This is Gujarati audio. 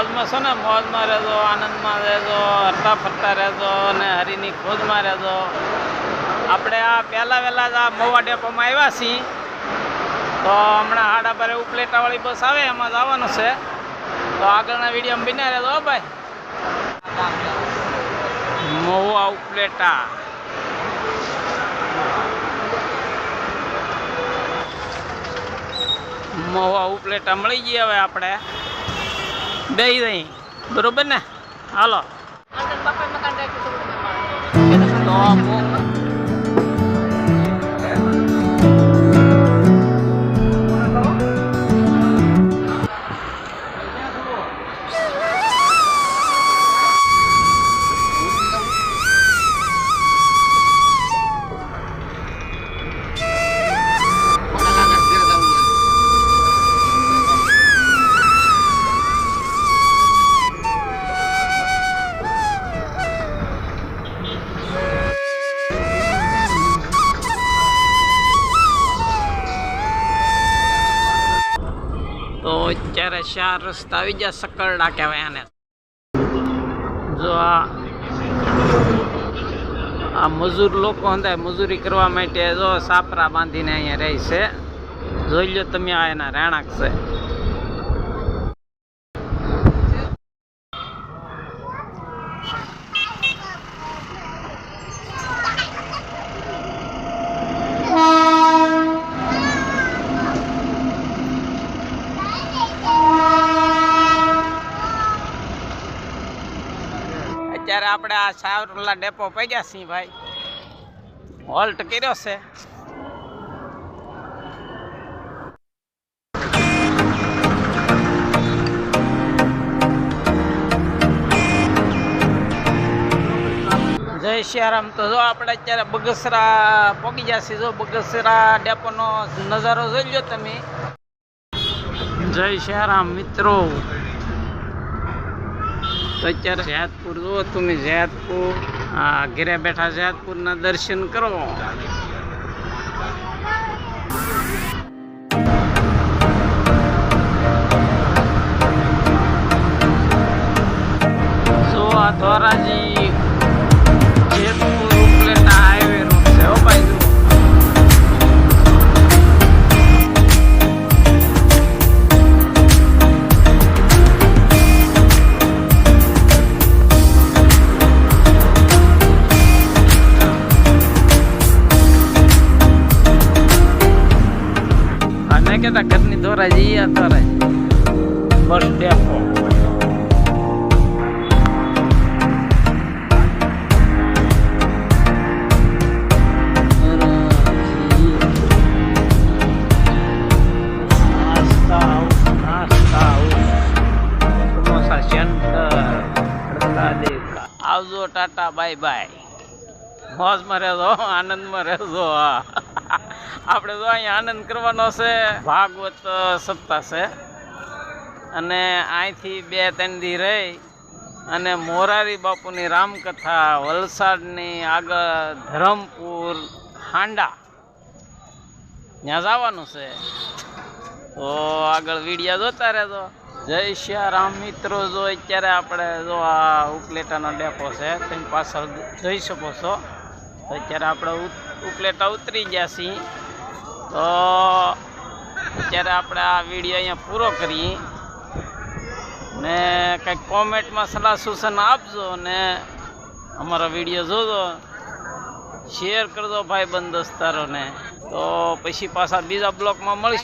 મોજમાં છો ને, મોજમાં રહેજો, આનંદમાં રહેજો, હરતા ફરતા રહેજો અને હરીની ખોજમાં રહેજો. આપણે આ પહેલાં વહેલા જ આ મહુવા ડેપોમાં આવ્યા છીએ, તો હમણાં હાડા બારે ઉપલેટાવાળી બસ આવે એમાં જવાનું છે. તો આગળના વિડીયોમાં બન્યા રહેજો. હો ભાઈ, મહુવા ઉપલેટા. મહુવા ઉપલેટા મળી ગયા. હવે આપણે બે દઈ બરોબર ને. હાલો તો અત્યારે 4 રસ્તા આવી ગયા. સકરડા કહેવાય આને. જો આ મજૂર લોકો હતા, મજૂરી કરવા માટે જો સાપરા બાંધીને અહીંયા રહે છે. જોઈ લો તમે, આ એના રહેણાંક છે. અત્યારે આપણે આ સાવરલા ડેપો પગ્યા છીએ ભાઈ. હોલ્ટ કર્યો છે. જય સિયારામ. તો જો આપણે અત્યારે બગસરા પહોંચી ગયા છીએ. જો બગસરા ડેપોનો નજારો જોઈ લો તમે. જય સિયારામ મિત્રો. તો અત્યારે જેતપુર જુઓ તમે. જેતપુર ઘેરે બેઠા જેતપુરના દર્શન કરો. જો આ ધોરાજી જેતપુર ઉપલેટા હાઈવે રોડ છે. હો ભાઈ, જુઓ. કેતા ઘરની ધોરાજી આ Dhoraji bus depot. Samosa centre. આવજો, ટાટા, બાય બાય. મોજમાં રહેજો, આનંદમાં રહેજો. આપણે તો અહીંયા આનંદ કરવાનો છે. ભાગવત સપ્તાહ છે અને અહીંથી 2-3 દી રહી અને મોરારી બાપુની રામકથા વલસાડની આગળ ધરમપુર હાંડા ત્યાં જવાનું છે. તો આગળ વિડીયો જોતા રહેજો. જય સિયારામ મિત્રો. જો અત્યારે આપણે જો આ ઉપલેટાનો ડેપો છે, તમે પાછળ જોઈ શકો છો. તો અત્યારે આપણે ઉપલેટા ઉતરી ગયા છીએ. તો અત્યારે આપણે આ વિડીયો અહીંયા પૂરો કરીએ ને કંઈક કોમેન્ટમાં સલાહ સૂચન આપજો ને અમારો વિડીયો જોજો, શેર કરજો ભાઈ બંધ દોસ્તારોને. તો પછી પાછા બીજા બ્લોગમાં મળીશું.